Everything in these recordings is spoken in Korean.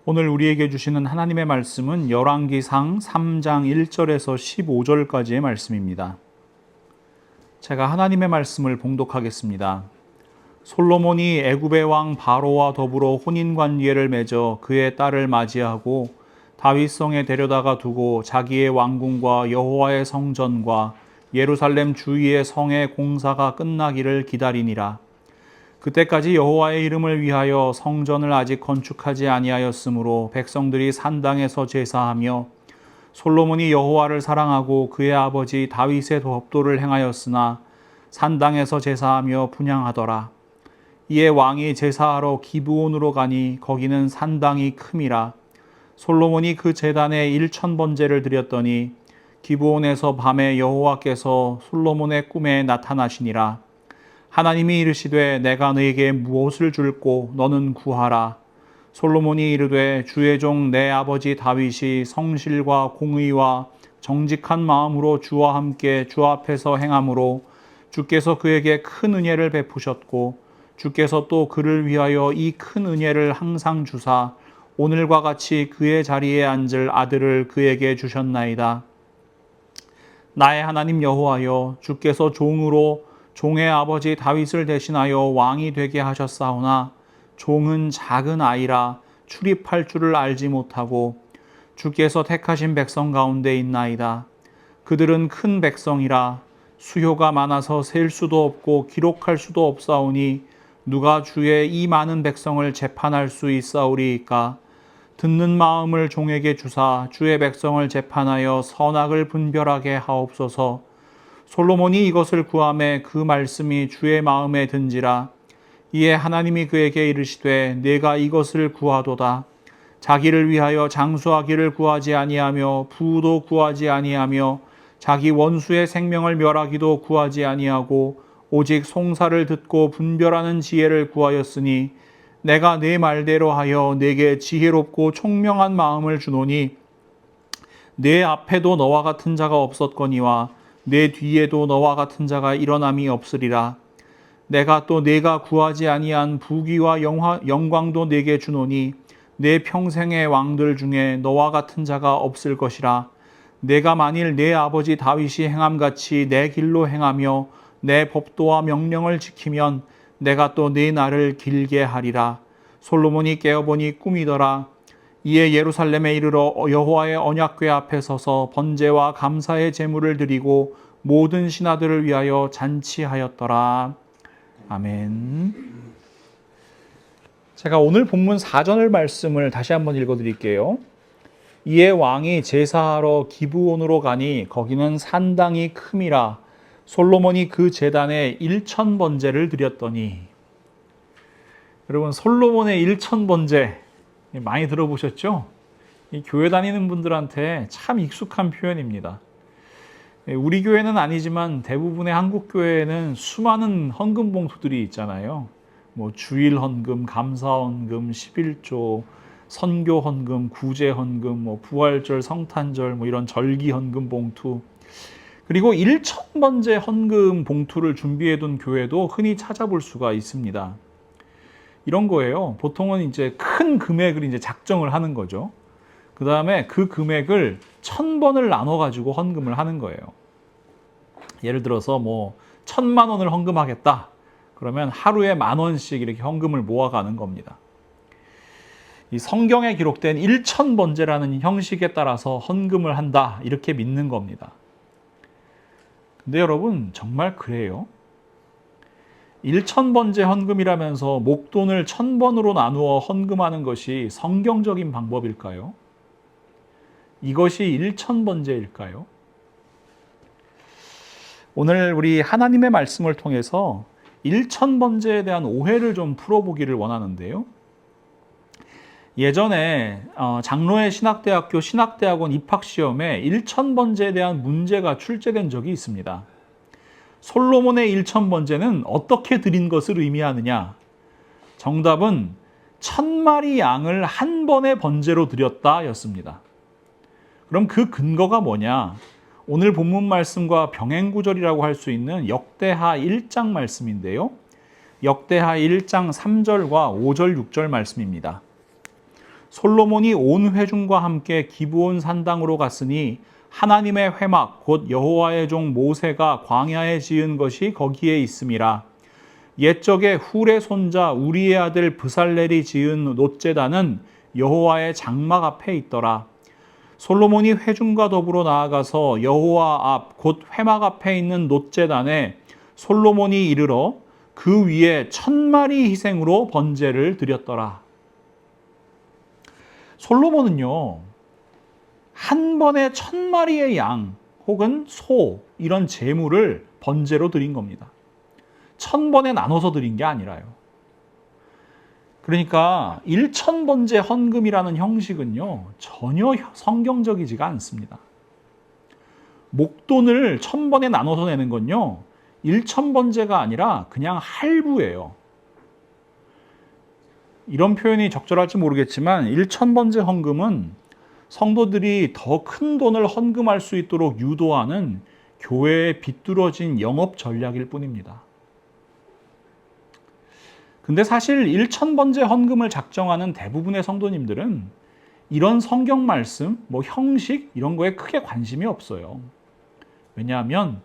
오늘 우리에게 주시는 하나님의 말씀은 열왕기상 3장 1절에서 15절까지의 말씀입니다. 제가 하나님의 말씀을 봉독하겠습니다. 솔로몬이 애굽의 왕 바로와 더불어 혼인관계를 맺어 그의 딸을 맞이하고 다윗성에 데려다가 두고 자기의 왕궁과 여호와의 성전과 예루살렘 주위의 성의 공사가 끝나기를 기다리니라. 그때까지 여호와의 이름을 위하여 성전을 아직 건축하지 아니하였으므로 백성들이 산당에서 제사하며 솔로몬이 여호와를 사랑하고 그의 아버지 다윗의 법도를 행하였으나 산당에서 제사하며 분향하더라. 이에 왕이 제사하러 기브온으로 가니 거기는 산당이 큼이라. 솔로몬이 그 제단에 1000번제를 드렸더니 기브온에서 밤에 여호와께서 솔로몬의 꿈에 나타나시니라. 하나님이 이르시되 내가 너에게 무엇을 줄꼬 너는 구하라. 솔로몬이 이르되 주의 종 내 아버지 다윗이 성실과 공의와 정직한 마음으로 주와 함께 주 앞에서 행함으로 주께서 그에게 큰 은혜를 베푸셨고 주께서 또 그를 위하여 이 큰 은혜를 항상 주사 오늘과 같이 그의 자리에 앉을 아들을 그에게 주셨나이다. 나의 하나님 여호와여, 주께서 종으로 종의 아버지 다윗을 대신하여 왕이 되게 하셨사오나 종은 작은 아이라 출입할 줄을 알지 못하고 주께서 택하신 백성 가운데 있나이다. 그들은 큰 백성이라 수요가 많아서 셀 수도 없고 기록할 수도 없사오니 누가 주의 이 많은 백성을 재판할 수 있사오리이까. 듣는 마음을 종에게 주사 주의 백성을 재판하여 선악을 분별하게 하옵소서. 솔로몬이 이것을 구하매 그 말씀이 주의 마음에 든지라. 이에 하나님이 그에게 이르시되 내가 이것을 구하도다. 자기를 위하여 장수하기를 구하지 아니하며 부도 구하지 아니하며 자기 원수의 생명을 멸하기도 구하지 아니하고 오직 송사를 듣고 분별하는 지혜를 구하였으니 내가 내 말대로 하여 내게 지혜롭고 총명한 마음을 주노니 내 앞에도 너와 같은 자가 없었거니와 내 뒤에도 너와 같은 자가 일어남이 없으리라. 내가 또 내가 구하지 아니한 부귀와 영광도 내게 주노니 내 평생의 왕들 중에 너와 같은 자가 없을 것이라. 내가 만일 내 아버지 다윗이 행함같이 내 길로 행하며 내 법도와 명령을 지키면 내가 또 내 날을 길게 하리라. 솔로몬이 깨어보니 꿈이더라. 이에 예루살렘에 이르러 여호와의 언약궤 앞에 서서 번제와 감사의 제물을 드리고 모든 신하들을 위하여 잔치하였더라. 아멘. 제가 오늘 본문 4절 말씀을 다시 한번 읽어드릴게요. 이에 왕이 제사하러 기브온으로 가니 거기는 산당이 큼이라. 솔로몬이 그 제단에 1000번제를 드렸더니. 여러분, 솔로몬의 1000번제 많이 들어보셨죠? 이 교회 다니는 분들한테 참 익숙한 표현입니다. 우리 교회는 아니지만 대부분의 한국 교회에는 수많은 헌금 봉투들이 있잖아요. 뭐 주일 헌금, 감사 헌금, 11조, 선교 헌금, 구제 헌금, 뭐 부활절, 성탄절, 뭐 이런 절기 헌금 봉투. 그리고 1000번제 헌금 봉투를 준비해둔 교회도 흔히 찾아볼 수가 있습니다. 이런 거예요. 보통은 이제 큰 금액을 이제 작정을 하는 거죠. 그 다음에 그 금액을 1000번을 나눠가지고 헌금을 하는 거예요. 예를 들어서 뭐 1000만 원을 헌금하겠다. 그러면 하루에 10,000원씩 이렇게 헌금을 모아가는 겁니다. 이 성경에 기록된 1000번제라는 형식에 따라서 헌금을 한다. 이렇게 믿는 겁니다. 근데 여러분, 정말 그래요? 1000번제 헌금이라면서 목돈을 1000번으로 나누어 헌금하는 것이 성경적인 방법일까요? 이것이 1000번제일까요? 오늘 우리 하나님의 말씀을 통해서 1000번제에 대한 오해를 좀 풀어보기를 원하는데요. 예전에 장로의 신학대학교 신학대학원 입학시험에 1000번제에 대한 문제가 출제된 적이 있습니다. 솔로몬의 1000번제는 어떻게 드린 것을 의미하느냐? 정답은 1000마리 양을 한 번의 번제로 드렸다 였습니다. 그럼 그 근거가 뭐냐? 오늘 본문 말씀과 병행구절이라고 할 수 있는 역대하 1장 말씀인데요. 역대하 1장 3절과 5절 6절 말씀입니다. 솔로몬이 온 회중과 함께 기브온 산당으로 갔으니 하나님의 회막 곧 여호와의 종 모세가 광야에 지은 것이 거기에 있음이라. 옛적에 훌의 손자 우리의 아들 브살렐이 지은 놋제단은 여호와의 장막 앞에 있더라. 솔로몬이 회중과 더불어 나아가서 여호와 앞 곧 회막 앞에 있는 놋제단에 솔로몬이 이르러 그 위에 1000마리 희생으로 번제를 드렸더라. 솔로몬은요, 한 번에 1000마리의 양 혹은 소 이런 제물을 번제로 드린 겁니다. 1000번에 나눠서 드린 게 아니라요. 그러니까 1000번제 헌금이라는 형식은요, 전혀 성경적이지가 않습니다. 목돈을 1000번에 나눠서 내는 건요, 1000번제가 아니라 그냥 할부예요. 이런 표현이 적절할지 모르겠지만 1000번제 헌금은 성도들이 더 큰 돈을 헌금할 수 있도록 유도하는 교회의 비뚤어진 영업 전략일 뿐입니다. 근데 사실 1000번제 헌금을 작정하는 대부분의 성도님들은 이런 성경 말씀, 형식 이런 거에 크게 관심이 없어요. 왜냐하면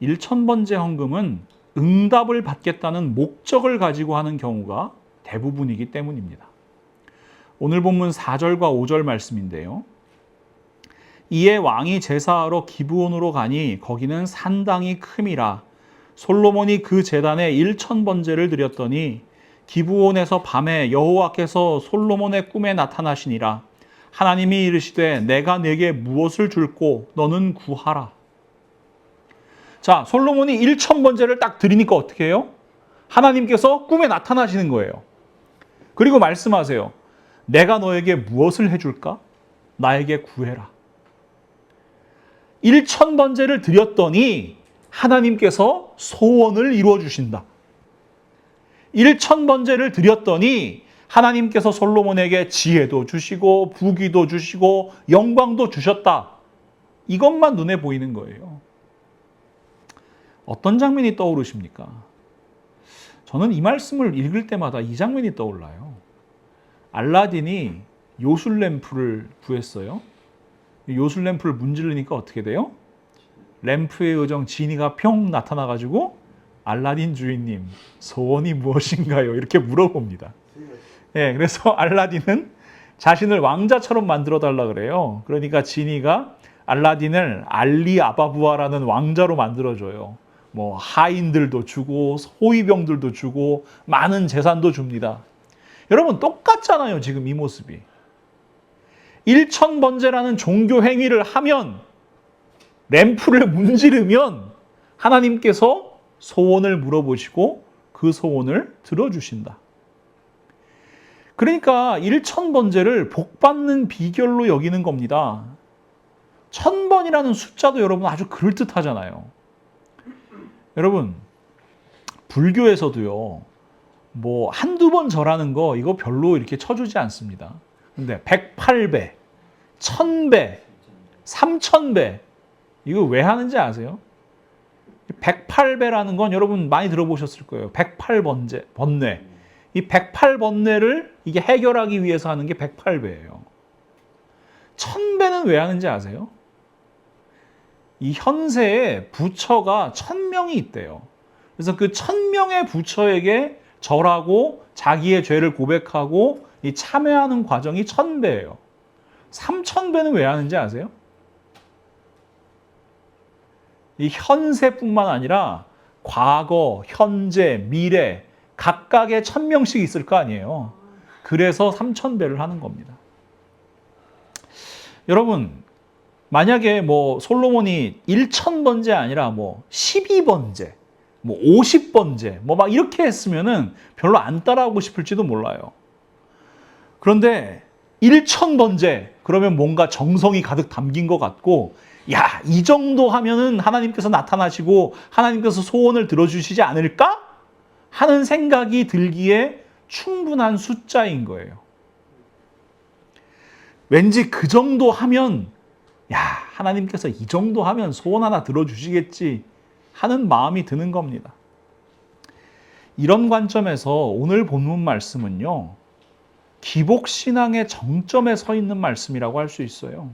1000번제 헌금은 응답을 받겠다는 목적을 가지고 하는 경우가 대부분이기 때문입니다. 오늘 본문 4절과 5절 말씀인데요. 이에 왕이 제사하러 기브온으로 가니 거기는 산당이 큼이라. 솔로몬이 그 제단에 1000번제를 드렸더니 기브온에서 밤에 여호와께서 솔로몬의 꿈에 나타나시니라. 하나님이 이르시되 내가 네게 무엇을 줄꼬 너는 구하라. 자, 솔로몬이 1000번제를 딱 드리니까 어떻게 해요? 하나님께서 꿈에 나타나시는 거예요. 그리고 말씀하세요. 내가 너에게 무엇을 해줄까? 나에게 구해라. 1000번제를 드렸더니 하나님께서 소원을 이루어 주신다. 1000번제를 드렸더니 하나님께서 솔로몬에게 지혜도 주시고 부귀도 주시고 영광도 주셨다. 이것만 눈에 보이는 거예요. 어떤 장면이 떠오르십니까? 저는 이 말씀을 읽을 때마다 이 장면이 떠올라요. 알라딘이 요술램프를 구했어요. 요술램프를 문지르니까 어떻게 돼요? 램프의 요정 지니가 평 나타나가지고 알라딘 주인님 소원이 무엇인가요? 이렇게 물어봅니다. 예, 그래서 알라딘은 자신을 왕자처럼 만들어 달라 그래요. 그러니까 지니가 알라딘을 알리 아바부아라는 왕자로 만들어줘요. 하인들도 주고 호위병들도 주고 많은 재산도 줍니다. 여러분 똑같잖아요. 지금 이 모습이. 1000번제라는 종교 행위를 하면 램프를 문지르면 하나님께서 소원을 물어보시고 그 소원을 들어주신다. 그러니까 1000번제를 복받는 비결로 여기는 겁니다. 1000번이라는 숫자도 여러분 아주 그럴듯하잖아요. 여러분 불교에서도요. 한두 번 절하는 거 이거 별로 이렇게 쳐주지 않습니다. 근데 108배, 1000배, 3000배 이거 왜 하는지 아세요? 108배라는 건 여러분 많이 들어보셨을 거예요. 108번뇌. 이 108번뇌를 이게 해결하기 위해서 하는 게 108배예요. 1000배는 왜 하는지 아세요? 이 현세에 부처가 1000명이 있대요. 그래서 그 1000명의 부처에게 절하고 자기의 죄를 고백하고 이 참회하는 과정이 1000배예요. 3000배는 왜 하는지 아세요? 이 현세뿐만 아니라 과거, 현재, 미래 각각의 1000명씩 있을 거 아니에요. 그래서 3000배를 하는 겁니다. 여러분 만약에 솔로몬이 1000번제 아니라 12번제, 50번제 막 이렇게 했으면은 별로 안 따라하고 싶을지도 몰라요. 그런데 1000번제 그러면 뭔가 정성이 가득 담긴 것 같고 야, 이 정도 하면은 하나님께서 나타나시고 하나님께서 소원을 들어주시지 않을까? 하는 생각이 들기에 충분한 숫자인 거예요. 왠지 그 정도 하면 야, 하나님께서 이 정도 하면 소원 하나 들어주시겠지 하는 마음이 드는 겁니다. 이런 관점에서 오늘 본문 말씀은요. 기복신앙의 정점에 서 있는 말씀이라고 할 수 있어요.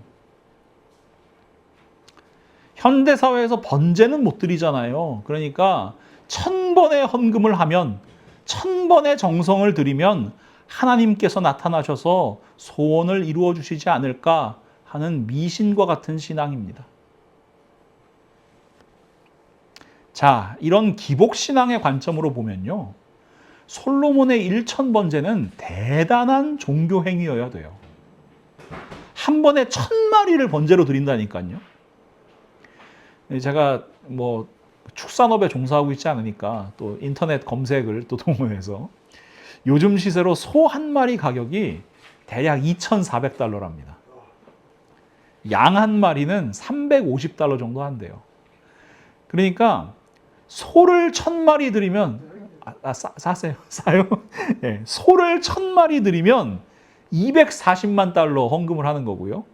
현대사회에서 번제는 못 드리잖아요. 그러니까 1000번의 헌금을 하면 1000번의 정성을 드리면 하나님께서 나타나셔서 소원을 이루어 주시지 않을까 하는 미신과 같은 신앙입니다. 자, 이런 기복신앙의 관점으로 보면요. 솔로몬의 1000번제는 대단한 종교 행위여야 돼요. 한 번에 1000마리를 번제로 드린다니까요. 제가 뭐 축산업에 종사하고 있지 않으니까 또 인터넷 검색을 또 동원해서 요즘 시세로 소 한 마리 가격이 대략 2,400달러랍니다. 양 한 마리는 350달러 정도 한대요. 그러니까 소를 1000마리 드리면 싸요? 네, 소를 1000마리 드리면 240만 달러 헌금을 하는 거고요.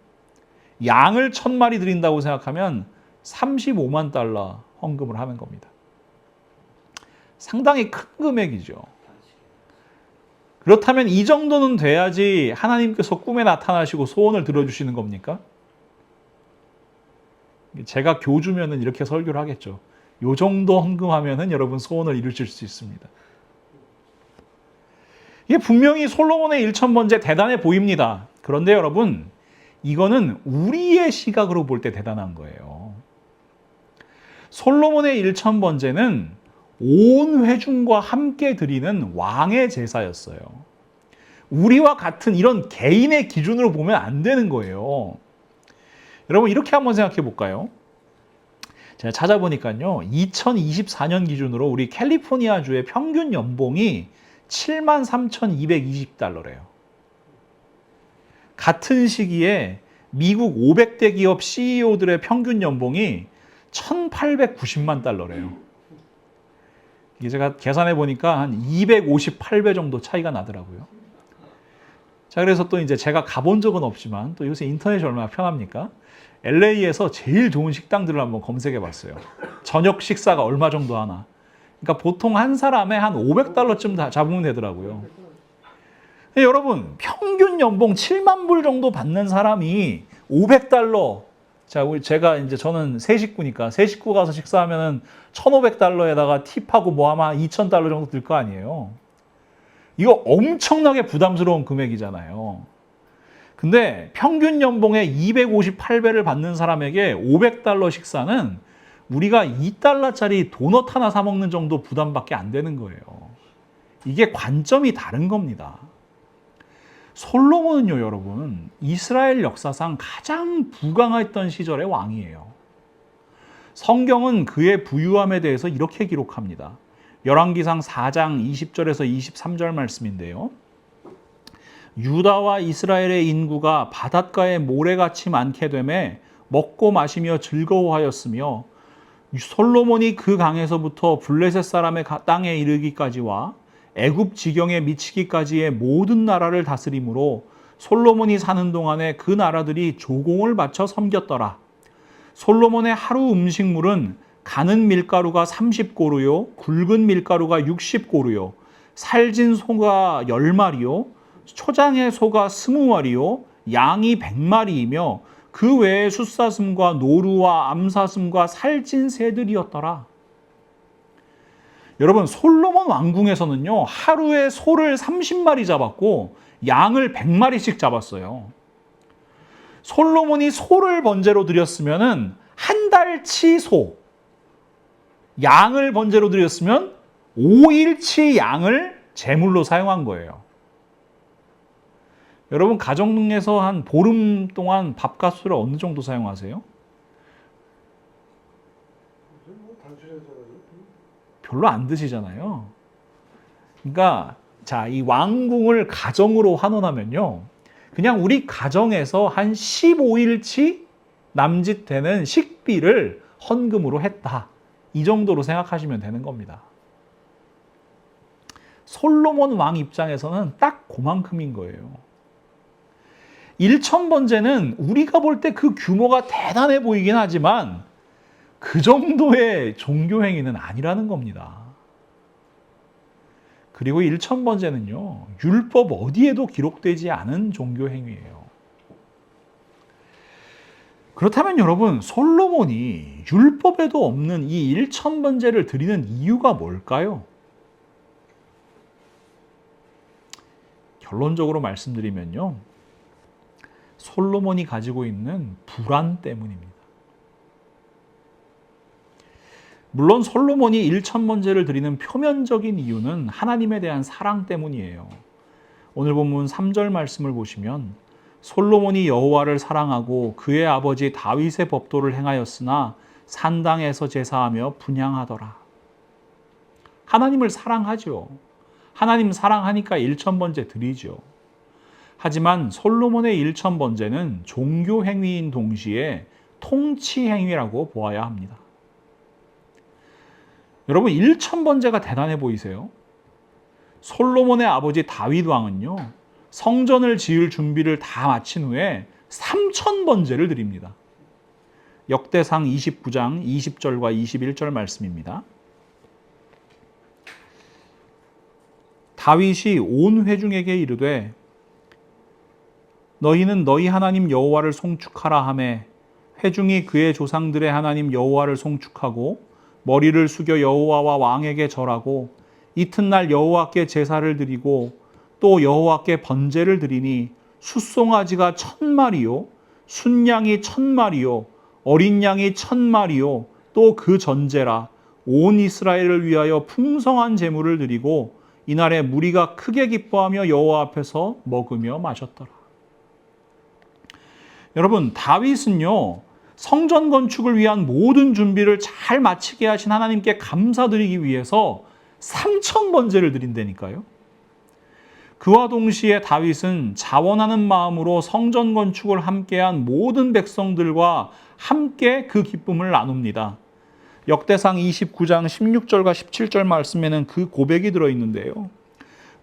양을 1000마리 드린다고 생각하면 35만 달러 헌금을 하는 겁니다. 상당히 큰 금액이죠. 그렇다면 이 정도는 돼야지 하나님께서 꿈에 나타나시고 소원을 들어주시는 겁니까? 제가 교주면은 이렇게 설교를 하겠죠. 요 정도 헌금하면은 여러분 소원을 이루실 수 있습니다. 이게 분명히 솔로몬의 1000번제 대단해 보입니다. 그런데 여러분, 이거는 우리의 시각으로 볼 때 대단한 거예요. 솔로몬의 1000번제는 온 회중과 함께 드리는 왕의 제사였어요. 우리와 같은 이런 개인의 기준으로 보면 안 되는 거예요. 여러분, 이렇게 한번 생각해 볼까요? 제가 찾아보니까요, 2024년 기준으로 우리 캘리포니아주의 평균 연봉이 73,220달러래요. 같은 시기에 미국 500대 기업 CEO들의 평균 연봉이 1,890만 달러래요. 이게 제가 계산해 보니까 한 258배 정도 차이가 나더라고요. 자, 그래서 또 이제 제가 가본 적은 없지만 또 요새 인터넷이 얼마나 편합니까? LA에서 제일 좋은 식당들을 한번 검색해 봤어요. 저녁 식사가 얼마 정도 하나. 그러니까 보통 한 사람에 한 500달러쯤 다 잡으면 되더라고요. 근데 여러분, 평균 연봉 7만 불 정도 받는 사람이 500달러. 자, 저는 세 식구니까 세 식구 가서 식사하면은 1,500달러에다가 팁하고 뭐 아마 2,000달러 정도 들 거 아니에요. 이거 엄청나게 부담스러운 금액이잖아요. 근데 평균 연봉의 258배를 받는 사람에게 500달러 식사는 우리가 2달러짜리 도넛 하나 사 먹는 정도 부담밖에 안 되는 거예요. 이게 관점이 다른 겁니다. 솔로몬은요, 여러분, 이스라엘 역사상 가장 부강했던 시절의 왕이에요. 성경은 그의 부유함에 대해서 이렇게 기록합니다. 열왕기상 4장 20절에서 23절 말씀인데요. 유다와 이스라엘의 인구가 바닷가에 모래같이 많게 되매 먹고 마시며 즐거워하였으며 솔로몬이 그 강에서부터 블레셋 사람의 땅에 이르기까지와 애굽 지경에 미치기까지의 모든 나라를 다스림으로 솔로몬이 사는 동안에 그 나라들이 조공을 바쳐 섬겼더라. 솔로몬의 하루 음식물은 가는 밀가루가 30고루요, 굵은 밀가루가 60고루요, 살진 소가 10마리요, 초장의 소가 20마리요, 양이 100마리이며 그 외에 숫사슴과 노루와 암사슴과 살찐 새들이었더라. 여러분, 솔로몬 왕궁에서는요, 하루에 소를 30마리 잡았고 양을 100마리씩 잡았어요. 솔로몬이 소를 번제로 드렸으면은 한 달치 소, 양을 번제로 드렸으면 5일치 양을 제물로 사용한 거예요. 여러분, 가정에서 한 보름 동안 밥가스를 어느 정도 사용하세요? 별로 안 드시잖아요. 그러니까 자, 이 왕궁을 가정으로 환원하면요, 그냥 우리 가정에서 한 15일치 남짓되는 식비를 헌금으로 했다. 이 정도로 생각하시면 되는 겁니다. 솔로몬 왕 입장에서는 딱 그만큼인 거예요. 1000번제는 우리가 볼 때 그 규모가 대단해 보이긴 하지만 그 정도의 종교 행위는 아니라는 겁니다. 그리고 1000번째는요. 율법 어디에도 기록되지 않은 종교 행위예요. 그렇다면 여러분, 솔로몬이 율법에도 없는 이 1000번제를 드리는 이유가 뭘까요? 결론적으로 말씀드리면요. 솔로몬이 가지고 있는 불안 때문입니다. 물론 솔로몬이 1000번제를 드리는 표면적인 이유는 하나님에 대한 사랑 때문이에요. 오늘 본문 3절 말씀을 보시면 솔로몬이 여호와를 사랑하고 그의 아버지 다윗의 법도를 행하였으나 산당에서 제사하며 분향하더라. 하나님을 사랑하죠. 하나님 사랑하니까 1000번제 드리죠. 하지만 솔로몬의 1000번제는 종교 행위인 동시에 통치 행위라고 보아야 합니다. 여러분, 1000번제가 대단해 보이세요? 솔로몬의 아버지 다윗 왕은요, 성전을 지을 준비를 다 마친 후에 3000번제를 드립니다. 역대상 29장 20절과 21절 말씀입니다. 다윗이 온 회중에게 이르되 너희는 너희 하나님 여호와를 송축하라 하매 회중이 그의 조상들의 하나님 여호와를 송축하고 머리를 숙여 여호와와 왕에게 절하고 이튿날 여호와께 제사를 드리고 또 여호와께 번제를 드리니 숫송아지가 1000마리요 순양이 1000마리요 어린 양이 1000마리요 또 그 전제라 온 이스라엘을 위하여 풍성한 제물을 드리고 이날에 무리가 크게 기뻐하며 여호와 앞에서 먹으며 마셨더라. 여러분, 다윗은요, 성전 건축을 위한 모든 준비를 잘 마치게 하신 하나님께 감사드리기 위해서 3000번제를 드린다니까요. 그와 동시에 다윗은 자원하는 마음으로 성전 건축을 함께한 모든 백성들과 함께 그 기쁨을 나눕니다. 역대상 29장 16절과 17절 말씀에는 그 고백이 들어있는데요.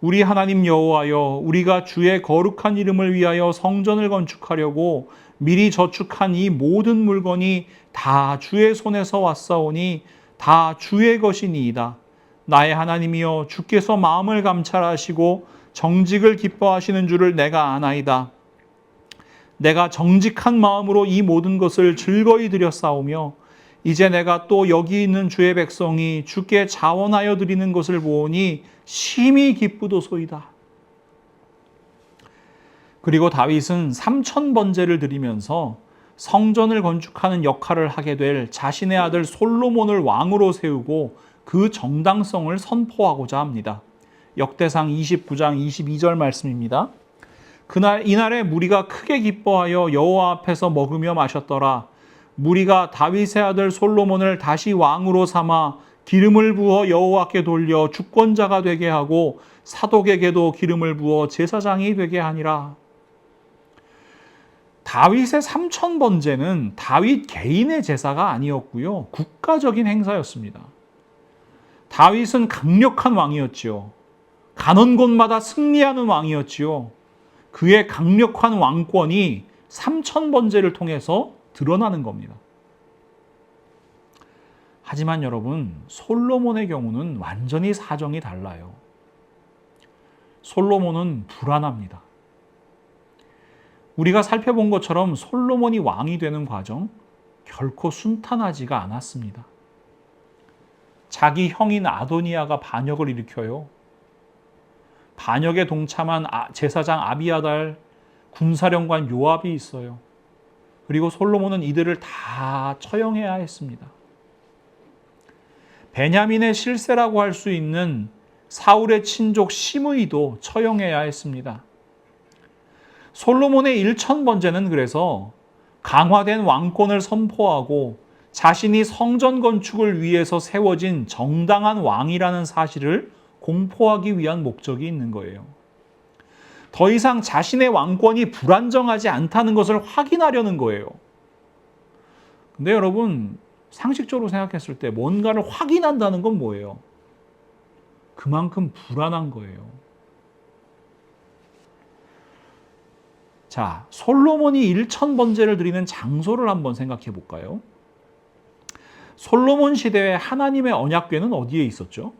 우리 하나님 여호와여, 우리가 주의 거룩한 이름을 위하여 성전을 건축하려고 미리 저축한 이 모든 물건이 다 주의 손에서 왔사오니 다 주의 것이니이다. 나의 하나님이여, 주께서 마음을 감찰하시고 정직을 기뻐하시는 줄을 내가 아나이다. 내가 정직한 마음으로 이 모든 것을 즐거이 드렸사오며 이제 내가 또 여기 있는 주의 백성이 주께 자원하여 드리는 것을 보오니 심히 기쁘도소이다. 그리고 다윗은 3000번제를 드리면서 성전을 건축하는 역할을 하게 될 자신의 아들 솔로몬을 왕으로 세우고 그 정당성을 선포하고자 합니다. 역대상 29장 22절 말씀입니다. 이날에 무리가 크게 기뻐하여 여호와 앞에서 먹으며 마셨더라. 무리가 다윗의 아들 솔로몬을 다시 왕으로 삼아 기름을 부어 여호와께 돌려 주권자가 되게 하고 사독에게도 기름을 부어 제사장이 되게 하니라. 다윗의 3000번제는 다윗 개인의 제사가 아니었고요. 국가적인 행사였습니다. 다윗은 강력한 왕이었지요. 가는 곳마다 승리하는 왕이었지요. 그의 강력한 왕권이 3000번제를 통해서 드러나는 겁니다. 하지만 여러분, 솔로몬의 경우는 완전히 사정이 달라요. 솔로몬은 불안합니다. 우리가 살펴본 것처럼 솔로몬이 왕이 되는 과정 결코 순탄하지가 않았습니다. 자기 형인 아도니아가 반역을 일으켜요. 반역에 동참한 제사장 아비아달, 군사령관 요압이 있어요. 그리고 솔로몬은 이들을 다 처형해야 했습니다. 베냐민의 실세라고 할 수 있는 사울의 친족 시므이도 처형해야 했습니다. 솔로몬의 1000번제는 그래서 강화된 왕권을 선포하고 자신이 성전 건축을 위해서 세워진 정당한 왕이라는 사실을 공포하기 위한 목적이 있는 거예요. 더 이상 자신의 왕권이 불안정하지 않다는 것을 확인하려는 거예요. 근데 여러분, 상식적으로 생각했을 때 뭔가를 확인한다는 건 뭐예요? 그만큼 불안한 거예요. 자, 솔로몬이 1000번제를 드리는 장소를 한번 생각해 볼까요? 솔로몬 시대에 하나님의 언약궤는 어디에 있었죠?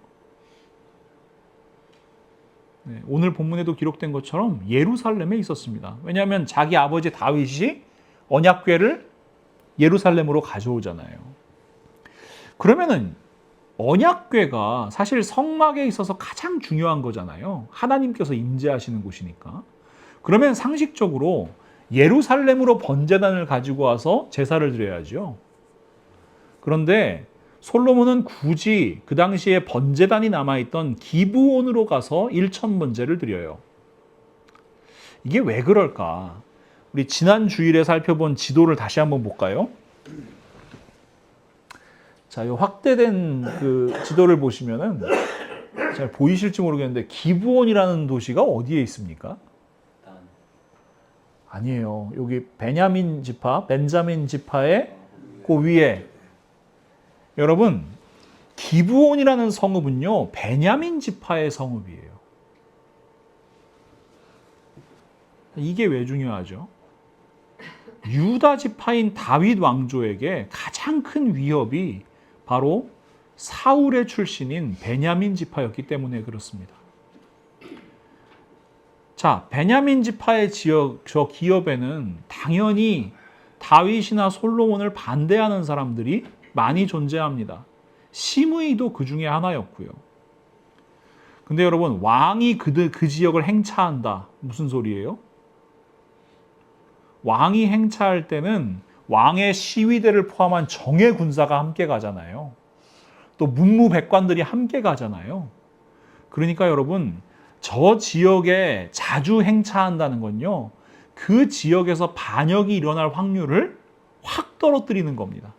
오늘 본문에도 기록된 것처럼 예루살렘에 있었습니다. 왜냐하면 자기 아버지 다윗이 언약궤를 예루살렘으로 가져오잖아요. 그러면은 언약궤가 사실 성막에 있어서 가장 중요한 거잖아요. 하나님께서 임재하시는 곳이니까. 그러면 상식적으로 예루살렘으로 번제단을 가지고 와서 제사를 드려야죠. 그런데 솔로몬은 굳이 그 당시에 번제단이 남아있던 기브온으로 가서 일천 번제를 드려요. 이게 왜 그럴까? 우리 지난 주일에 살펴본 지도를 다시 한번 볼까요? 자, 이 확대된 그 지도를 보시면은 잘 보이실지 모르겠는데 기브온이라는 도시가 어디에 있습니까? 아니에요. 여기 베냐민 지파의 그 위에. 여러분, 기브온이라는 성읍은요, 베냐민 지파의 성읍이에요. 이게 왜 중요하죠? 유다 지파인 다윗 왕조에게 가장 큰 위협이 바로 사울의 출신인 베냐민 지파였기 때문에 그렇습니다. 자, 베냐민 지파의 저 기업에는 당연히 다윗이나 솔로몬을 반대하는 사람들이 많이 존재합니다. 시므이도 그 중에 하나였고요. 근데 여러분, 왕이 그 지역을 행차한다. 무슨 소리예요? 왕이 행차할 때는 왕의 시위대를 포함한 정예 군사가 함께 가잖아요. 또 문무백관들이 함께 가잖아요. 그러니까 여러분, 저 지역에 자주 행차한다는 건요, 그 지역에서 반역이 일어날 확률을 확 떨어뜨리는 겁니다.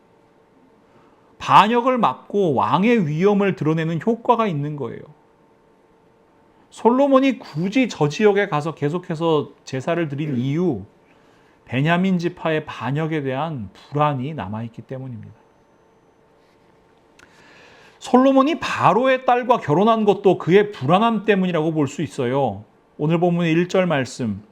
반역을 막고 왕의 위엄을 드러내는 효과가 있는 거예요. 솔로몬이 굳이 저 지역에 가서 계속해서 제사를 드린 이유, 베냐민 지파의 반역에 대한 불안이 남아있기 때문입니다. 솔로몬이 바로의 딸과 결혼한 것도 그의 불안함 때문이라고 볼 수 있어요. 오늘 본문의 1절 말씀.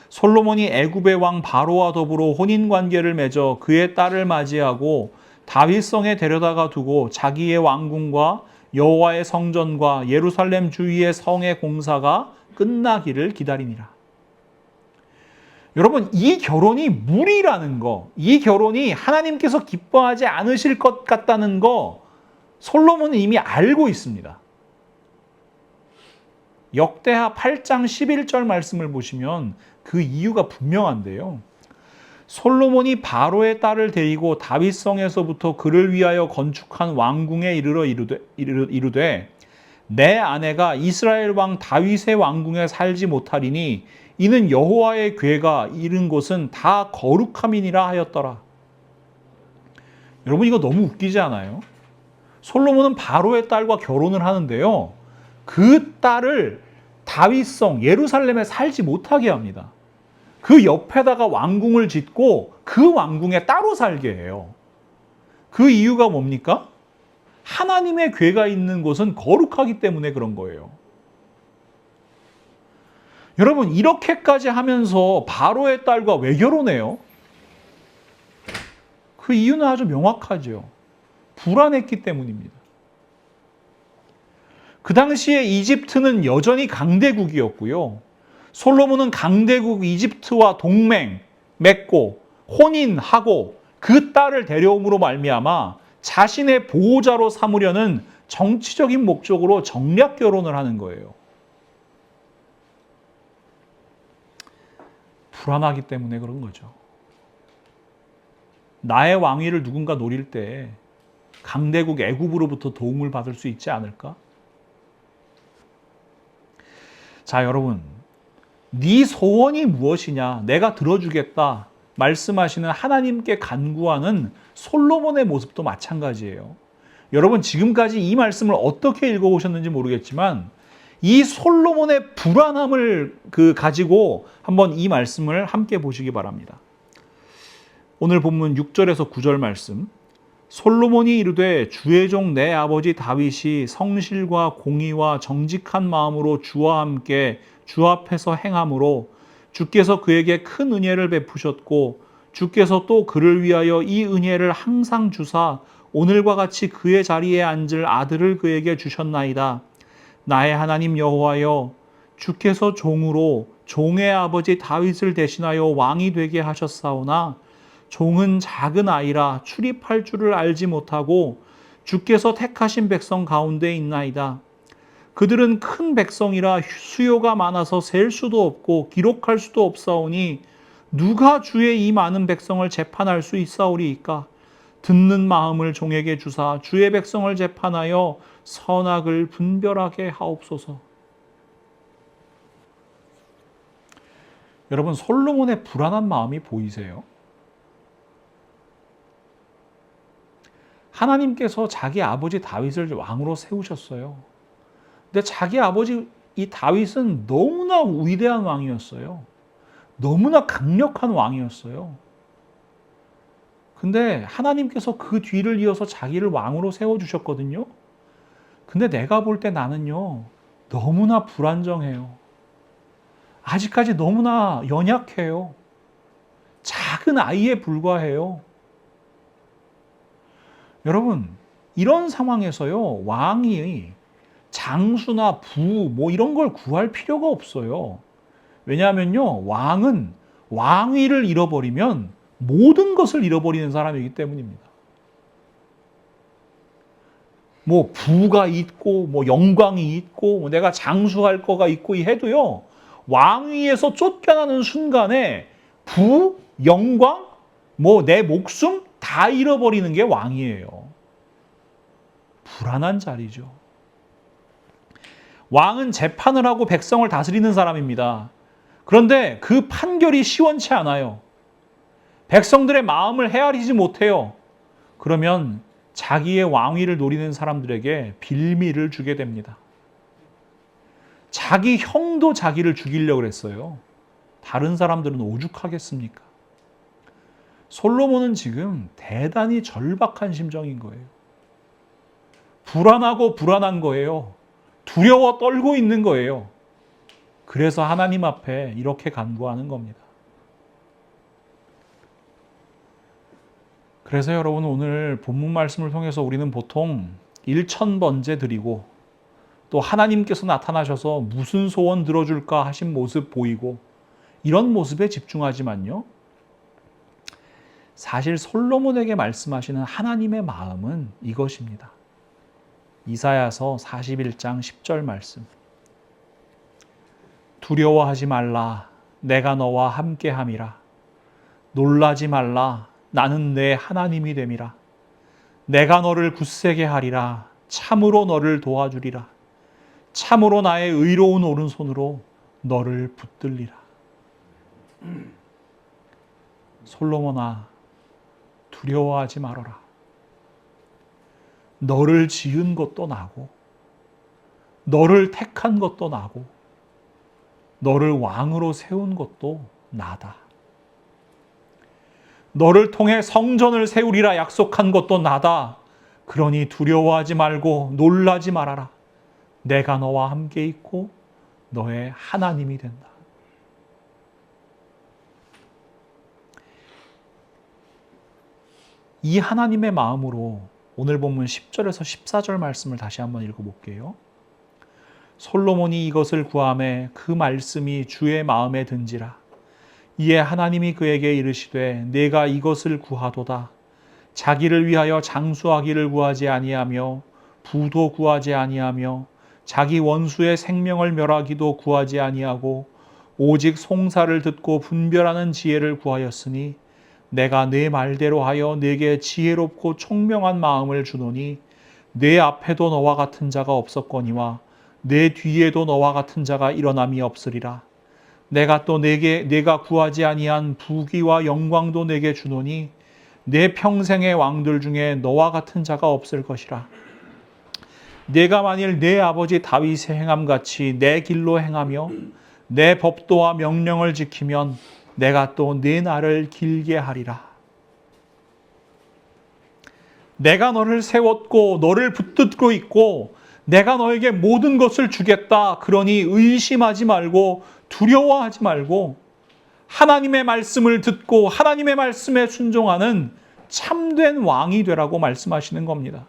솔로몬이 애굽의 왕 바로와 더불어 혼인관계를 맺어 그의 딸을 맞이하고 다윗성에 데려다가 두고 자기의 왕궁과 여호와의 성전과 예루살렘 주위의 성의 공사가 끝나기를 기다리니라. 여러분, 이 결혼이 무리라는 거, 이 결혼이 하나님께서 기뻐하지 않으실 것 같다는 거 솔로몬은 이미 알고 있습니다. 역대하 8장 11절 말씀을 보시면 그 이유가 분명한데요. 솔로몬이 바로의 딸을 데리고 다윗성에서부터 그를 위하여 건축한 왕궁에 이르러 이르되 내 아내가 이스라엘 왕 다윗의 왕궁에 살지 못하리니 이는 여호와의 궤가 이른 곳은 다 거룩함이니라 하였더라. 여러분, 이거 너무 웃기지 않아요? 솔로몬은 바로의 딸과 결혼을 하는데요, 그 딸을 다윗성 예루살렘에 살지 못하게 합니다. 그 옆에다가 왕궁을 짓고 그 왕궁에 따로 살게 해요. 그 이유가 뭡니까? 하나님의 궤가 있는 곳은 거룩하기 때문에 그런 거예요. 여러분, 이렇게까지 하면서 바로의 딸과 왜 결혼해요? 그 이유는 아주 명확하죠. 불안했기 때문입니다. 그 당시에 이집트는 여전히 강대국이었고요. 솔로몬은 강대국 이집트와 동맹 맺고 혼인하고 그 딸을 데려옴으로 말미암아 자신의 보호자로 삼으려는 정치적인 목적으로 정략 결혼을 하는 거예요. 불안하기 때문에 그런 거죠. 나의 왕위를 누군가 노릴 때 강대국 애굽으로부터 도움을 받을 수 있지 않을까? 자, 여러분, 네 소원이 무엇이냐? 내가 들어주겠다 말씀하시는 하나님께 간구하는 솔로몬의 모습도 마찬가지예요. 여러분, 지금까지 이 말씀을 어떻게 읽어오셨는지 모르겠지만 이 솔로몬의 불안함을 가지고 한번 이 말씀을 함께 보시기 바랍니다. 오늘 본문 6절에서 9절 말씀. 솔로몬이 이르되 주의 종 내 아버지 다윗이 성실과 공의와 정직한 마음으로 주와 함께 주 앞에서 행함으로 주께서 그에게 큰 은혜를 베푸셨고 주께서 또 그를 위하여 이 은혜를 항상 주사 오늘과 같이 그의 자리에 앉을 아들을 그에게 주셨나이다. 나의 하나님 여호와여, 주께서 종으로 종의 아버지 다윗을 대신하여 왕이 되게 하셨사오나 종은 작은 아이라 출입할 줄을 알지 못하고 주께서 택하신 백성 가운데 있나이다. 그들은 큰 백성이라 수요가 많아서 셀 수도 없고 기록할 수도 없사오니 누가 주의 이 많은 백성을 재판할 수 있사오리이까? 듣는 마음을 종에게 주사 주의 백성을 재판하여 선악을 분별하게 하옵소서. 여러분, 솔로몬의 불안한 마음이 보이세요? 하나님께서 자기 아버지 다윗을 왕으로 세우셨어요. 근데 자기 아버지 이 다윗은 너무나 위대한 왕이었어요. 너무나 강력한 왕이었어요. 근데 하나님께서 그 뒤를 이어서 자기를 왕으로 세워주셨거든요. 근데 내가 볼 때 나는요, 너무나 불안정해요. 아직까지 너무나 연약해요. 작은 아이에 불과해요. 여러분, 이런 상황에서요, 왕이 장수나 부, 이런 걸 구할 필요가 없어요. 왜냐하면요, 왕은 왕위를 잃어버리면 모든 것을 잃어버리는 사람이기 때문입니다. 부가 있고, 영광이 있고, 내가 장수할 거가 있고 해도요, 왕위에서 쫓겨나는 순간에 부, 영광, 내 목숨 다 잃어버리는 게 왕이에요. 불안한 자리죠. 왕은 재판을 하고 백성을 다스리는 사람입니다. 그런데 그 판결이 시원치 않아요. 백성들의 마음을 헤아리지 못해요. 그러면 자기의 왕위를 노리는 사람들에게 빌미를 주게 됩니다. 자기 형도 자기를 죽이려고 했어요. 다른 사람들은 오죽하겠습니까? 솔로몬은 지금 대단히 절박한 심정인 거예요. 불안한 거예요. 두려워 떨고 있는 거예요. 그래서 하나님 앞에 이렇게 간구하는 겁니다. 그래서 여러분, 오늘 본문 말씀을 통해서 우리는 보통 1,000번째 드리고 또 하나님께서 나타나셔서 무슨 소원 들어줄까 하신 모습 보이고 이런 모습에 집중하지만요, 사실 솔로몬에게 말씀하시는 하나님의 마음은 이것입니다. 이사야서 41장 10절 말씀. 두려워하지 말라. 내가 너와 함께함이라. 놀라지 말라. 나는 내 하나님이 됨이라. 내가 너를 굳세게 하리라. 참으로 너를 도와주리라. 참으로 나의 의로운 오른손으로 너를 붙들리라. 솔로몬아, 두려워하지 말아라. 너를 지은 것도 나고, 너를 택한 것도 나고, 너를 왕으로 세운 것도 나다. 너를 통해 성전을 세우리라 약속한 것도 나다. 그러니 두려워하지 말고 놀라지 말아라. 내가 너와 함께 있고 너의 하나님이 된다. 이 하나님의 마음으로 오늘 본문 10절에서 14절 말씀을 다시 한번 읽어볼게요. 솔로몬이 이것을 구하매 그 말씀이 주의 마음에 든지라. 이에 하나님이 그에게 이르시되 내가 이것을 구하도다. 자기를 위하여 장수하기를 구하지 아니하며 부도 구하지 아니하며 자기 원수의 생명을 멸하기도 구하지 아니하고 오직 송사를 듣고 분별하는 지혜를 구하였으니 내가 내 말대로 하여 네게 지혜롭고 총명한 마음을 주노니 내 앞에도 너와 같은 자가 없었거니와 내 뒤에도 너와 같은 자가 일어남이 없으리라. 내가 또 내가 구하지 아니한 부귀와 영광도 내게 주노니 내 평생의 왕들 중에 너와 같은 자가 없을 것이라. 내가 만일 내 아버지 다윗의 행함같이 내 길로 행하며 내 법도와 명령을 지키면 내가 또 내 날을 길게 하리라. 내가 너를 세웠고 너를 붙들고 있고 내가 너에게 모든 것을 주겠다. 그러니 의심하지 말고 두려워하지 말고 하나님의 말씀을 듣고 하나님의 말씀에 순종하는 참된 왕이 되라고 말씀하시는 겁니다.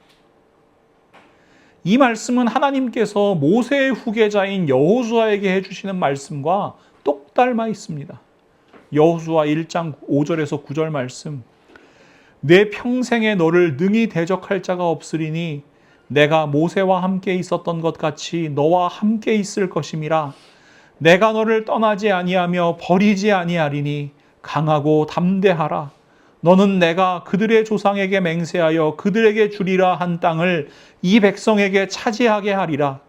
이 말씀은 하나님께서 모세의 후계자인 여호수아에게 해주시는 말씀과 똑 닮아 있습니다. 여호수아 1장 5절에서 9절 말씀. 내 평생에 너를 능히 대적할 자가 없으리니 내가 모세와 함께 있었던 것 같이 너와 함께 있을 것임이라. 내가 너를 떠나지 아니하며 버리지 아니하리니 강하고 담대하라. 너는 내가 그들의 조상에게 맹세하여 그들에게 주리라 한 땅을 이 백성에게 차지하게 하리라.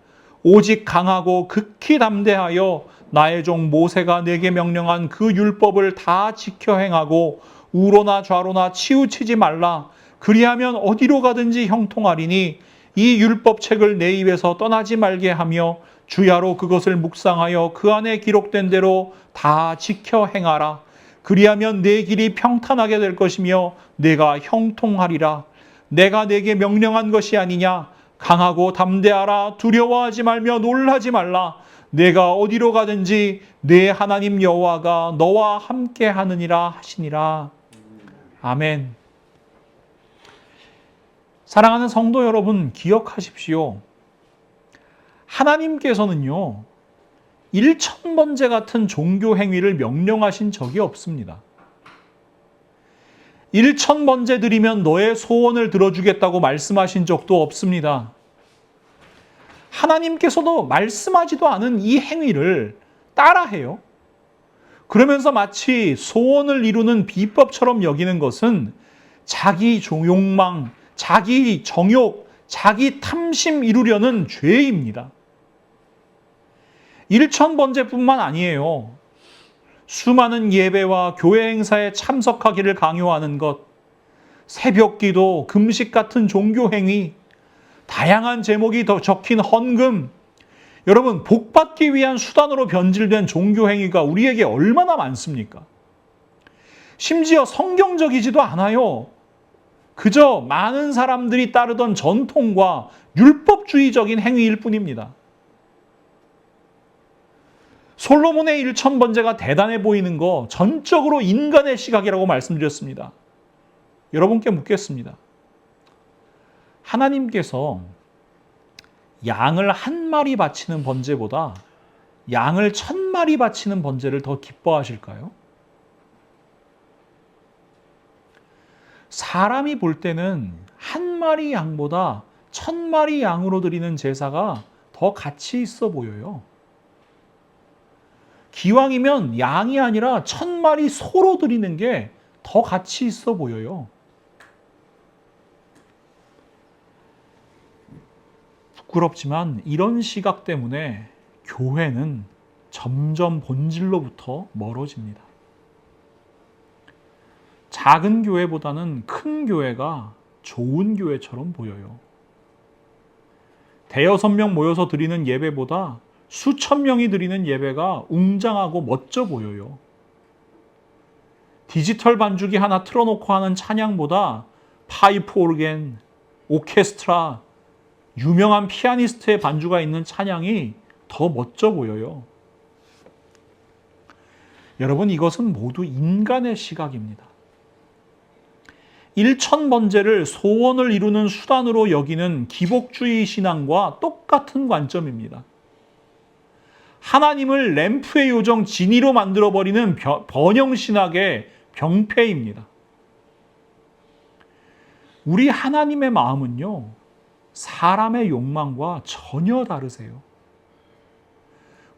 오직 강하고 극히 담대하여 나의 종 모세가 내게 명령한 그 율법을 다 지켜 행하고 우로나 좌로나 치우치지 말라. 그리하면 어디로 가든지 형통하리니 이 율법책을 내 입에서 떠나지 말게 하며 주야로 그것을 묵상하여 그 안에 기록된 대로 다 지켜 행하라. 그리하면 내 길이 평탄하게 될 것이며 내가 형통하리라. 내가 내게 명령한 것이 아니냐. 강하고 담대하라. 두려워하지 말며 놀라지 말라. 내가 어디로 가든지 내 하나님 여호와가 너와 함께 하느니라 하시니라. 아멘. 사랑하는 성도 여러분, 기억하십시오. 하나님께서는요, 1000번째 같은 종교 행위를 명령하신 적이 없습니다. 1000번째 드리면 너의 소원을 들어주겠다고 말씀하신 적도 없습니다. 하나님께서도 말씀하지도 않은 이 행위를 따라해요. 그러면서 마치 소원을 이루는 비법처럼 여기는 것은 자기 욕망, 자기 정욕, 자기 탐심 이루려는 죄입니다. 1000번째뿐만 아니에요. 수많은 예배와 교회 행사에 참석하기를 강요하는 것, 새벽기도, 금식 같은 종교 행위, 다양한 제목이 더 적힌 헌금, 여러분 복받기 위한 수단으로 변질된 종교 행위가 우리에게 얼마나 많습니까? 심지어 성경적이지도 않아요. 그저 많은 사람들이 따르던 전통과 율법주의적인 행위일 뿐입니다. 솔로몬의 1000번째가 대단해 보이는 거 전적으로 인간의 시각이라고 말씀드렸습니다. 여러분께 묻겠습니다. 하나님께서 양을 1마리 바치는 번제보다 양을 1000마리 바치는 번제를 더 기뻐하실까요? 사람이 볼 때는 1마리 양보다 1000마리 양으로 드리는 제사가 더 가치 있어 보여요. 기왕이면 양이 아니라 1000마리 소로 드리는 게 더 가치 있어 보여요. 부끄럽지만 이런 시각 때문에 교회는 점점 본질로부터 멀어집니다. 작은 교회보다는 큰 교회가 좋은 교회처럼 보여요. 대여섯 명 모여서 드리는 예배보다 수천 명이 드리는 예배가 웅장하고 멋져 보여요. 디지털 반주기 하나 틀어놓고 하는 찬양보다 파이프 오르겐, 오케스트라, 유명한 피아니스트의 반주가 있는 찬양이 더 멋져 보여요. 여러분, 이것은 모두 인간의 시각입니다. 1000번제를 소원을 이루는 수단으로 여기는 기복주의 신앙과 똑같은 관점입니다. 하나님을 램프의 요정 지니로 만들어버리는 번영신학의 병폐입니다. 우리 하나님의 마음은요, 사람의 욕망과 전혀 다르세요.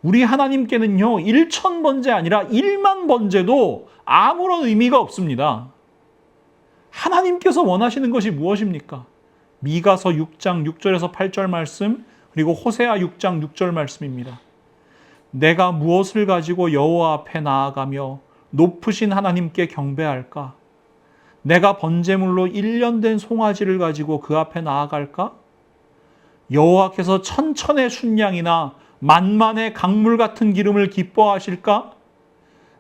우리 하나님께는요, 1000번제 아니라 1만 번제도 아무런 의미가 없습니다. 하나님께서 원하시는 것이 무엇입니까? 미가서 6장 6절에서 8절 말씀, 그리고 호세아 6장 6절 말씀입니다. 내가 무엇을 가지고 여호와 앞에 나아가며 높으신 하나님께 경배할까? 내가 번제물로 1년 된 송아지를 가지고 그 앞에 나아갈까? 여호와께서 천천의 순양이나 만만의 강물 같은 기름을 기뻐하실까?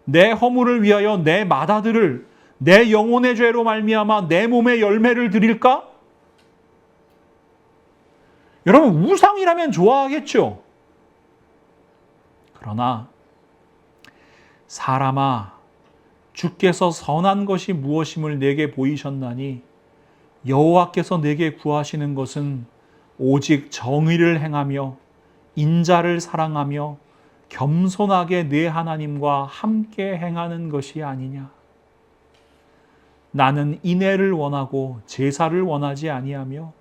내 허물을 위하여 내 맏아들을 내 영혼의 죄로 말미암아 내 몸의 열매를 드릴까? 여러분, 우상이라면 좋아하겠죠? 그러나 사람아, 주께서 선한 것이 무엇임을 내게 보이셨나니 여호와께서 내게 구하시는 것은 오직 정의를 행하며 인자를 사랑하며 겸손하게 내 하나님과 함께 행하는 것이 아니냐. 나는 인애를 원하고 제사를 원하지 아니하며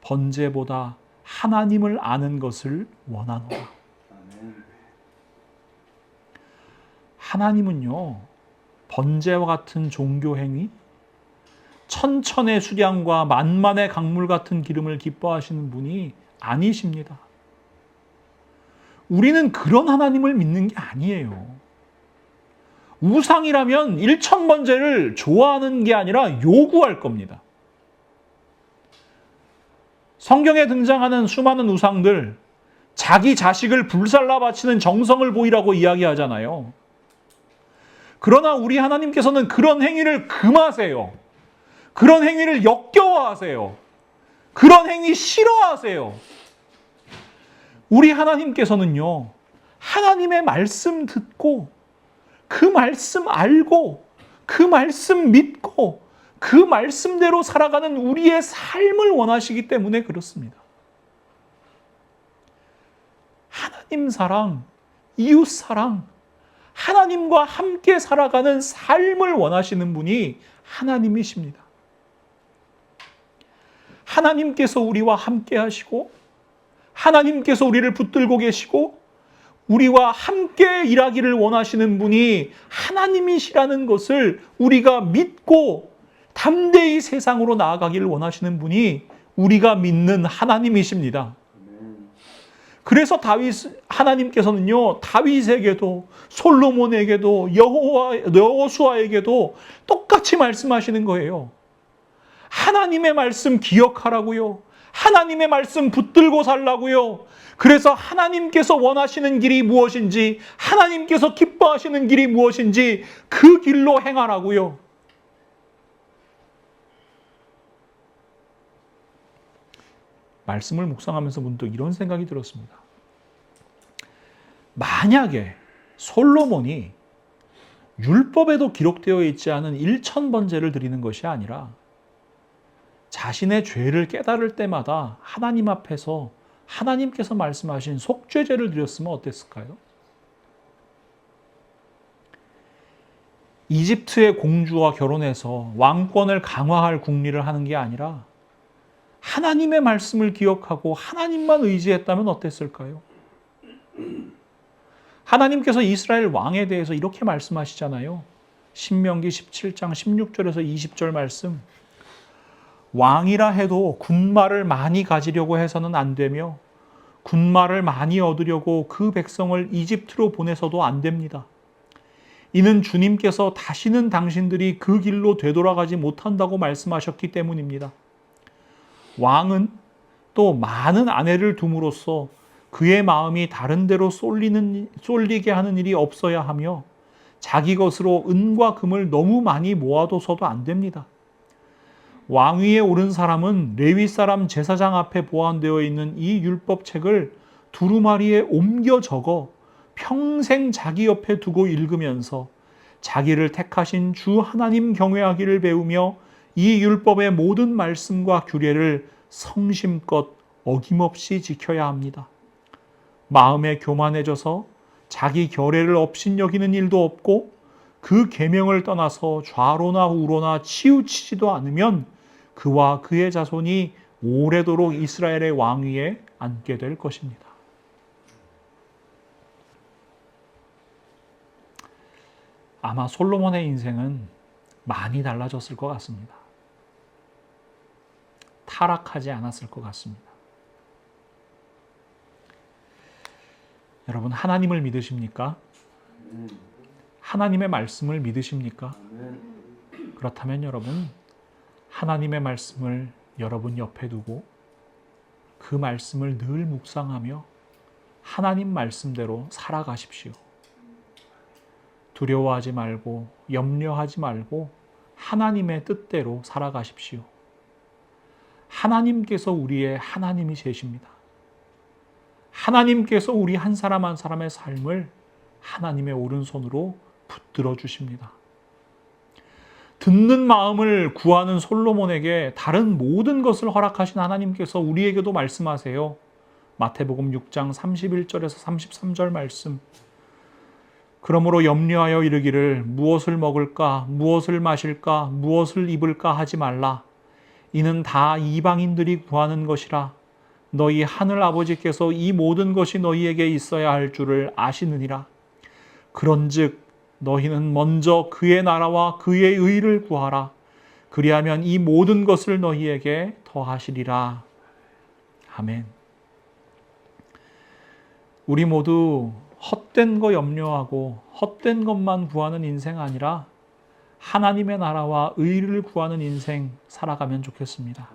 번제보다 하나님을 아는 것을 원하노라. 하나님은요, 번제와 같은 종교 행위, 천천의 수량과 만만의 강물 같은 기름을 기뻐하시는 분이 아니십니다. 우리는 그런 하나님을 믿는 게 아니에요. 우상이라면 1000번제를 좋아하는 게 아니라 요구할 겁니다. 성경에 등장하는 수많은 우상들, 자기 자식을 불살라 바치는 정성을 보이라고 이야기하잖아요. 그러나 우리 하나님께서는 그런 행위를 금하세요. 그런 행위를 역겨워하세요. 그런 행위 싫어하세요. 우리 하나님께서는요, 하나님의 말씀 듣고 그 말씀 알고 그 말씀 믿고 그 말씀대로 살아가는 우리의 삶을 원하시기 때문에 그렇습니다. 하나님 사랑, 이웃 사랑, 하나님과 함께 살아가는 삶을 원하시는 분이 하나님이십니다. 하나님께서 우리와 함께 하시고 하나님께서 우리를 붙들고 계시고 우리와 함께 일하기를 원하시는 분이 하나님이시라는 것을 우리가 믿고 담대히 세상으로 나아가기를 원하시는 분이 우리가 믿는 하나님이십니다. 그래서 하나님께서는요, 다윗에게도 솔로몬에게도 여호수아에게도 똑같이 말씀하시는 거예요. 하나님의 말씀 기억하라고요. 하나님의 말씀 붙들고 살라고요. 그래서 하나님께서 원하시는 길이 무엇인지, 하나님께서 기뻐하시는 길이 무엇인지 그 길로 행하라고요. 말씀을 묵상하면서 문득 이런 생각이 들었습니다. 만약에 솔로몬이 율법에도 기록되어 있지 않은 1000번제를 드리는 것이 아니라 자신의 죄를 깨달을 때마다 하나님 앞에서 하나님께서 말씀하신 속죄제를 드렸으면 어땠을까요? 이집트의 공주와 결혼해서 왕권을 강화할 궁리를 하는 게 아니라 하나님의 말씀을 기억하고 하나님만 의지했다면 어땠을까요? 하나님께서 이스라엘 왕에 대해서 이렇게 말씀하시잖아요. 신명기 17장 16절에서 20절 말씀. 왕이라 해도 군말을 많이 가지려고 해서는 안 되며 군말을 많이 얻으려고 그 백성을 이집트로 보내서도 안 됩니다. 이는 주님께서 다시는 당신들이 그 길로 되돌아가지 못한다고 말씀하셨기 때문입니다. 왕은 또 많은 아내를 둠으로써 그의 마음이 다른 데로 쏠리게 하는 일이 없어야 하며 자기 것으로 은과 금을 너무 많이 모아둬서도 안 됩니다. 왕위에 오른 사람은 레위 사람 제사장 앞에 보관되어 있는 이 율법책을 두루마리에 옮겨 적어 평생 자기 옆에 두고 읽으면서 자기를 택하신 주 하나님 경외하기를 배우며 이 율법의 모든 말씀과 규례를 성심껏 어김없이 지켜야 합니다. 마음에 교만해져서 자기 결례를 업신여기는 일도 없고 그 계명을 떠나서 좌로나 우로나 치우치지도 않으면 그와 그의 자손이 오래도록 이스라엘의 왕위에 앉게 될 것입니다. 아마 솔로몬의 인생은 많이 달라졌을 것 같습니다. 타락하지 않았을 것 같습니다. 여러분, 하나님을 믿으십니까? 하나님의 말씀을 믿으십니까? 그렇다면 여러분, 하나님의 말씀을 여러분 옆에 두고 그 말씀을 늘 묵상하며 하나님 말씀대로 살아가십시오. 두려워하지 말고 염려하지 말고 하나님의 뜻대로 살아가십시오. 하나님께서 우리의 하나님이 되십니다. 하나님께서 우리 한 사람 한 사람의 삶을 하나님의 오른손으로 붙들어 주십니다. 듣는 마음을 구하는 솔로몬에게 다른 모든 것을 허락하신 하나님께서 우리에게도 말씀하세요. 마태복음 6장 31절에서 33절 말씀. 그러므로 염려하여 이르기를 무엇을 먹을까, 무엇을 마실까, 무엇을 입을까 하지 말라. 이는 다 이방인들이 구하는 것이라. 너희 하늘 아버지께서 이 모든 것이 너희에게 있어야 할 줄을 아시느니라. 그런즉 너희는 먼저 그의 나라와 그의 의를 구하라. 그리하면 이 모든 것을 너희에게 더하시리라. 아멘. 우리 모두 헛된 거 염려하고 헛된 것만 구하는 인생 아니라 하나님의 나라와 의를 구하는 인생 살아가면 좋겠습니다.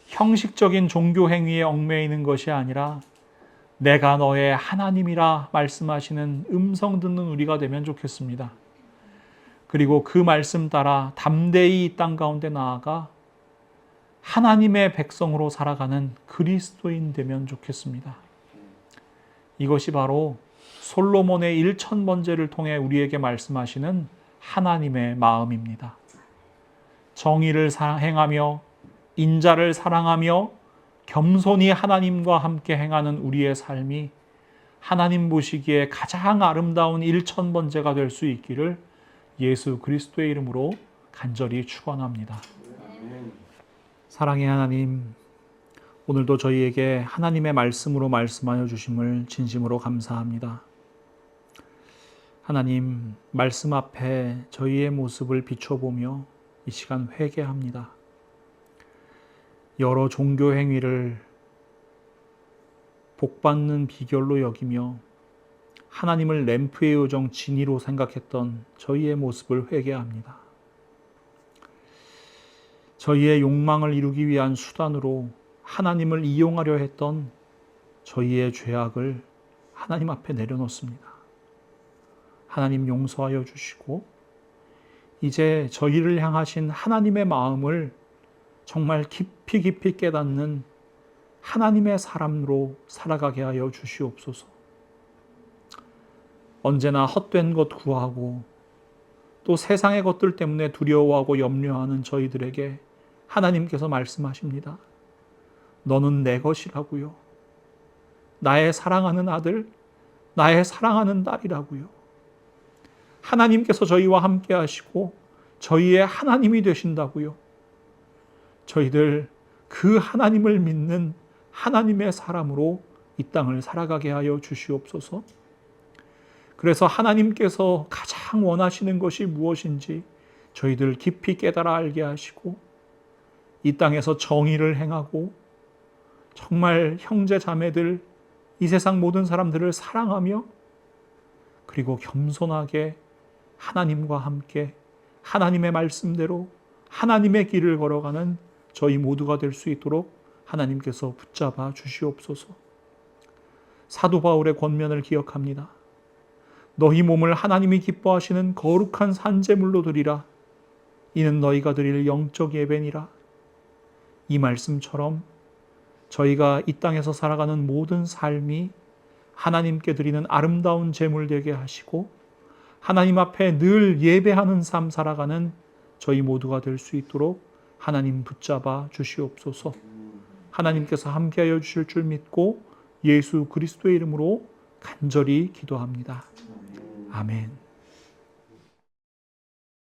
형식적인 종교 행위에 얽매이는 것이 아니라 내가 너의 하나님이라 말씀하시는 음성 듣는 우리가 되면 좋겠습니다. 그리고 그 말씀 따라 담대히 이 땅 가운데 나아가 하나님의 백성으로 살아가는 그리스도인 되면 좋겠습니다. 이것이 바로 솔로몬의 1000번제를 통해 우리에게 말씀하시는 하나님의 마음입니다. 정의를 행하며 인자를 사랑하며 겸손히 하나님과 함께 행하는 우리의 삶이 하나님 보시기에 가장 아름다운 1000번제가 될 수 있기를 예수 그리스도의 이름으로 간절히 축원합니다. 사랑의 하나님, 오늘도 저희에게 하나님의 말씀으로 말씀하여 주심을 진심으로 감사합니다. 하나님, 말씀 앞에 저희의 모습을 비춰보며 이 시간 회개합니다. 여러 종교 행위를 복받는 비결로 여기며 하나님을 램프의 요정 진이로 생각했던 저희의 모습을 회개합니다. 저희의 욕망을 이루기 위한 수단으로 하나님을 이용하려 했던 저희의 죄악을 하나님 앞에 내려놓습니다. 하나님 용서하여 주시고 이제 저희를 향하신 하나님의 마음을 정말 깊이 깊이 깨닫는 하나님의 사람으로 살아가게 하여 주시옵소서. 언제나 헛된 것 구하고 또 세상의 것들 때문에 두려워하고 염려하는 저희들에게 하나님께서 말씀하십니다. 너는 내 것이라고요. 나의 사랑하는 아들, 나의 사랑하는 딸이라고요. 하나님께서 저희와 함께 하시고 저희의 하나님이 되신다고요. 저희들 그 하나님을 믿는 하나님의 사람으로 이 땅을 살아가게 하여 주시옵소서. 그래서 하나님께서 가장 원하시는 것이 무엇인지 저희들 깊이 깨달아 알게 하시고 이 땅에서 정의를 행하고 정말 형제 자매들, 이 세상 모든 사람들을 사랑하며 그리고 겸손하게 하나님과 함께 하나님의 말씀대로 하나님의 길을 걸어가는 저희 모두가 될 수 있도록 하나님께서 붙잡아 주시옵소서. 사도 바울의 권면을 기억합니다. 너희 몸을 하나님이 기뻐하시는 거룩한 산제물로 드리라. 이는 너희가 드릴 영적 예배니라. 이 말씀처럼 저희가 이 땅에서 살아가는 모든 삶이 하나님께 드리는 아름다운 제물 되게 하시고 하나님 앞에 늘 예배하는 삶 살아가는 저희 모두가 될 수 있도록 하나님 붙잡아 주시옵소서. 하나님께서 함께하여 주실 줄 믿고 예수 그리스도의 이름으로 간절히 기도합니다. 아멘.